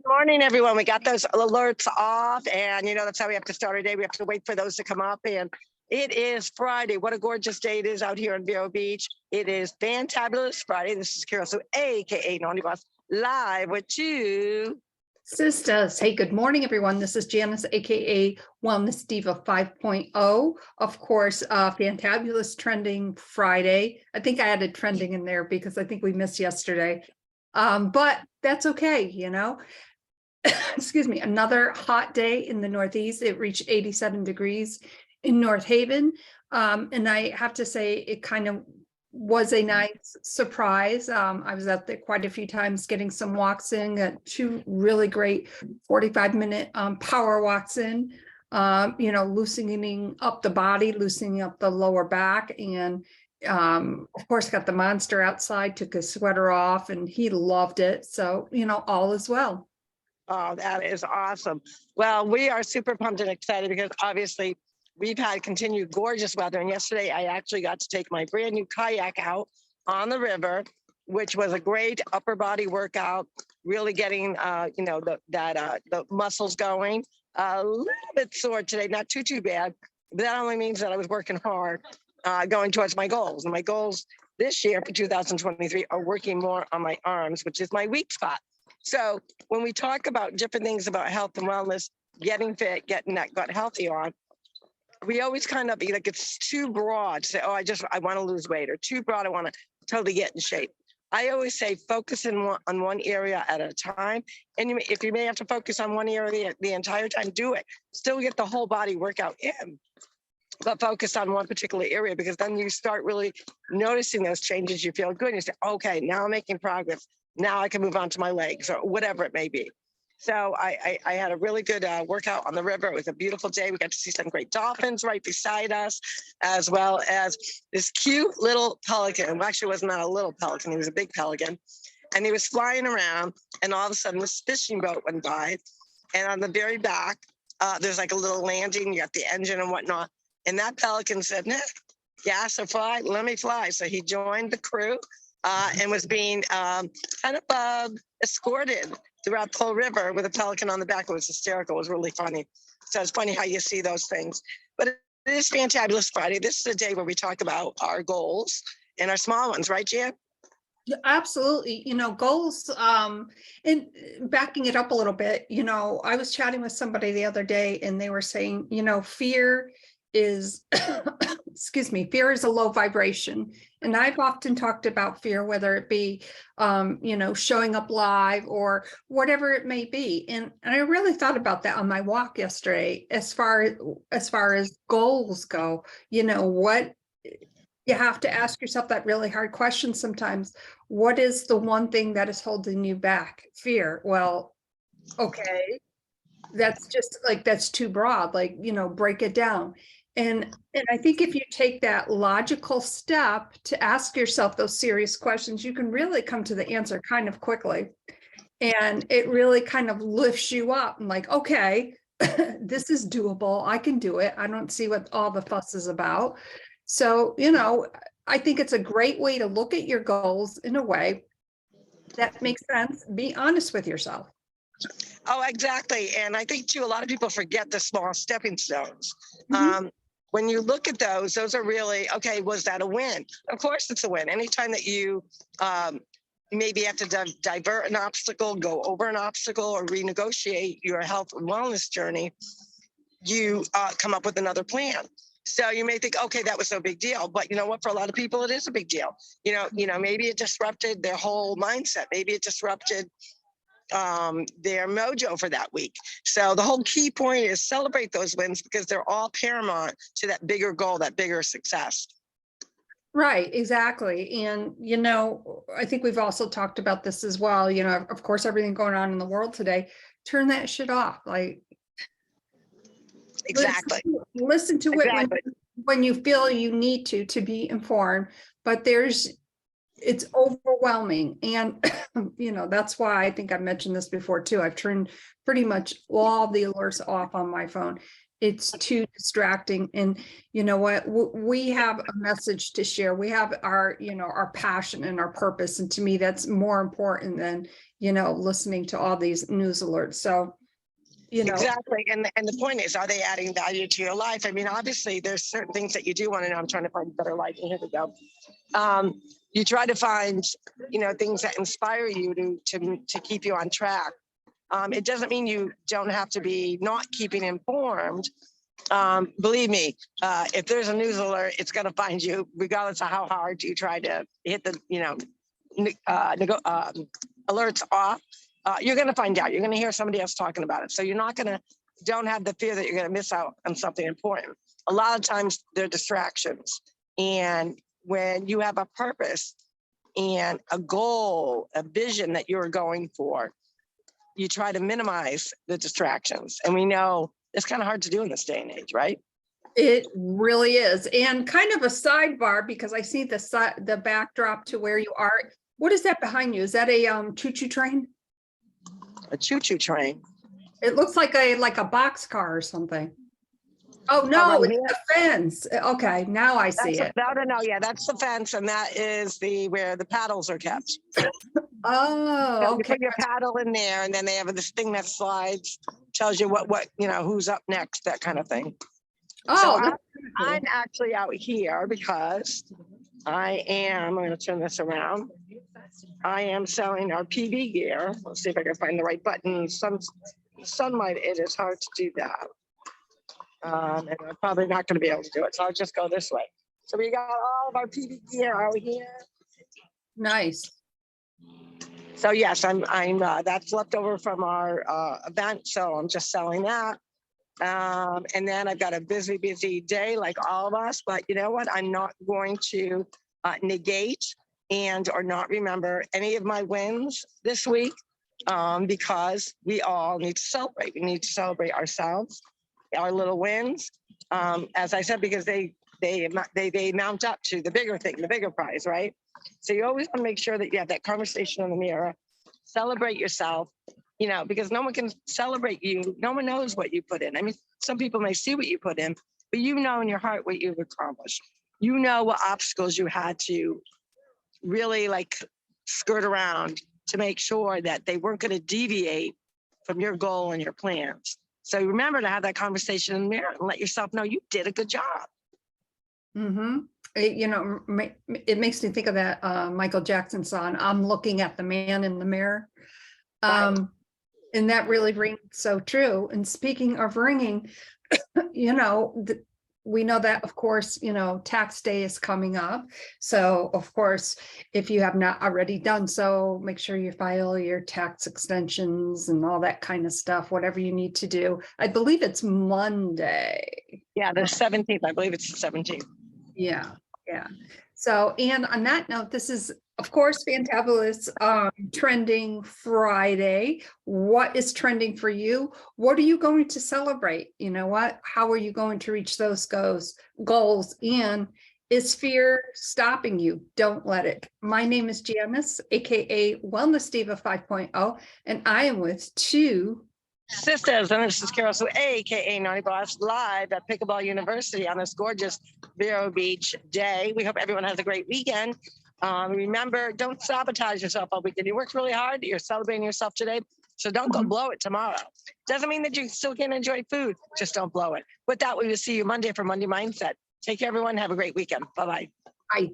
Morning, everyone. We got those alerts off, and that's how we have to start our day. We have to wait for those to come up, and it is Friday. What a gorgeous day it is out here in Vero Beach. It is Fantabulous Friday. This is Carol, so aka Naughty Boss, live with you. Sistas. Hey, good morning, everyone. This is Janice, aka Wellness Diva 5.0. Of course, Fantabulous Trending Friday. I think I added trending in there because I think we missed yesterday. But that's okay, Excuse me, another hot day in the Northeast. It reached 87 degrees in North Haven. And I have to say, it kind of was a nice surprise. I was out there quite a few times getting some walks in, got two really great 45-minute power walks in, loosening up the body, loosening up the lower back, and of course got the monster outside, took his sweater off, and he loved it. So, all is well. Oh, that is awesome. Well, we are super pumped and excited because obviously we've had continued gorgeous weather. And yesterday I actually got to take my brand new kayak out on the river, which was a great upper body workout, really getting, the muscles going. A little bit sore today, not too bad. But that only means that I was working hard, going towards my goals. And my goals this year for 2023 are working more on my arms, which is my weak spot. So when we talk about different things about health and wellness, getting fit, getting that gut healthy on, we always kind of be like, it's too broad to say, oh, I want to lose weight, or too broad, I want to totally get in shape. I always say focus on one area at a time. And if you may have to focus on one area the entire time, do it. Still get the whole body workout in, but focus on one particular area, because then you start really noticing those changes. You feel good. And you say, okay, now I'm making progress. Now I can move on to my legs or whatever it may be. So I had a really good workout on the river. It was a beautiful day. We got to see some great dolphins right beside us, as well as this cute little pelican. Well, actually, it was not a little pelican. He was a big pelican. And he was flying around, and all of a sudden this fishing boat went by. And on the very back, there's like a little landing. You got the engine and whatnot. And that pelican said, nah, gas or fly, let me fly. So he joined the crew and was being kind of escorted throughout the whole river with a pelican on the back. It was hysterical. It was really funny. So it's funny how you see those things. But it is Fantabulous Friday. This is a day where we talk about our goals and our small ones, right, Jan? Absolutely. Goals, and backing it up a little bit, I was chatting with somebody the other day, and they were saying, fear is, excuse me, fear is a low vibration. And I've often talked about fear, whether it be, showing up live or whatever it may be. And I really thought about that on my walk yesterday, as far as goals go. What you have to ask yourself that really hard question sometimes. What is the one thing that is holding you back? Fear. Well, okay, that's just like, that's too broad, like, break it down. And I think if you take that logical step to ask yourself those serious questions, you can really come to the answer kind of quickly. And it really kind of lifts you up and like, okay, this is doable. I can do it. I don't see what all the fuss is about. So, I think it's a great way to look at your goals in a way that makes sense. Be honest with yourself. Oh, exactly. And I think, too, a lot of people forget the small stepping stones. Mm-hmm. When you look at those are really, okay, was that a win? Of course it's a win. Anytime that you maybe have to divert an obstacle, go over an obstacle, or renegotiate your health and wellness journey, you come up with another plan. So you may think, okay, that was no big deal. But you know what? For a lot of people, it is a big deal. Maybe it disrupted their whole mindset. Maybe it disrupted their mojo for that week. So the whole key point is celebrate those wins, because they're all paramount to that bigger goal, that bigger success. Right, exactly. And, I think we've also talked about this as well. Of course, everything going on in the world today, turn that shit off. Like, exactly. Listen to it when you feel you need to be informed, but it's overwhelming. And, that's why I think I've mentioned this before too. I've turned pretty much all the alerts off on my phone, It's too distracting. And you know what? We have a message to share. We have our, our passion and our purpose. And to me, that's more important than, listening to all these news alerts. So, Exactly. And the point is, are they adding value to your life? I mean, obviously there's certain things that you do want to know. I'm trying to find a better light. Here we go. You try to find, things that inspire you to keep you on track. It doesn't mean you don't have to be not keeping informed. Believe me, if there's a news alert, it's going to find you, regardless of how hard you try to hit the, alerts off. You're going to find out. You're going to hear somebody else talking about it. So you're not going to, don't have the fear that you're going to miss out on something important. A lot of times they're distractions. And when you have a purpose and a goal, a vision that you're going for, you try to minimize the distractions. And we know it's kind of hard to do in this day and age, right? It really is. And kind of a sidebar, because I see the backdrop to where you are. What is that behind you? Is that a choo-choo train? A choo-choo train. It looks like a box car or something. Oh no, right, it's the fence. Okay, now I see it. No, yeah, that's the fence, and that is where the paddles are kept. Oh, So you okay. put your paddle in there, and then they have this thing that slides, tells you what who's up next, that kind of thing. Oh, So that's cool. I'm actually out here because I'm going to turn this around. I am selling our PB gear. Let's see if I can find the right button. Sunlight, it is hard to do that. And I'm probably not going to be able to do it. So I'll just go this way. So we got all of our PB gear out here. Nice. So yes, I'm that's left over from our event. So I'm just selling that. And then I've got a busy day like all of us, but you know what? I'm not going to negate or not remember any of my wins this week because we all need to celebrate. We need to celebrate ourselves, our little wins. As I said, because they mount up to the bigger thing, the bigger prize, right? So you always want to make sure that you have that conversation in the mirror, celebrate yourself, because no one can celebrate you. No one knows what you put in. I mean, some people may see what you put in, but in your heart what you've accomplished. You know what obstacles you had to really skirt around to make sure that they weren't going to deviate from your goal and your plans. So remember to have that conversation in the mirror and let yourself know you did a good job. Mm-hmm. It makes me think of that Michael Jackson song, "I'm looking at the man in the mirror." Right. And that really rings so true. And speaking of ringing, we know that, of course, tax day is coming up. So, of course, if you have not already done so, make sure you file your tax extensions and all that kind of stuff, whatever you need to do. I believe it's Monday. Yeah, the 17th. I believe it's the 17th. Yeah. So, and on that note, this is, of course, Fantabulous Trending Friday. What is trending for you? What are you going to celebrate? You know what? How are you going to reach those goals? And is fear stopping you? Don't let it. My name is Janice, aka Wellness Diva 5.0, and I am with TwoSistas, and this is Carol, so aka Naughty Boss, live at Pickleball University on this gorgeous Vero Beach day. We hope everyone has a great weekend. Remember, don't sabotage yourself all weekend. You worked really hard. You're celebrating yourself today, so don't go blow it tomorrow. Doesn't mean that you still can't enjoy food. Just don't blow it. With that, we will see you Monday for Monday Mindset. Take care, everyone. Have a great weekend. Bye-bye. Bye.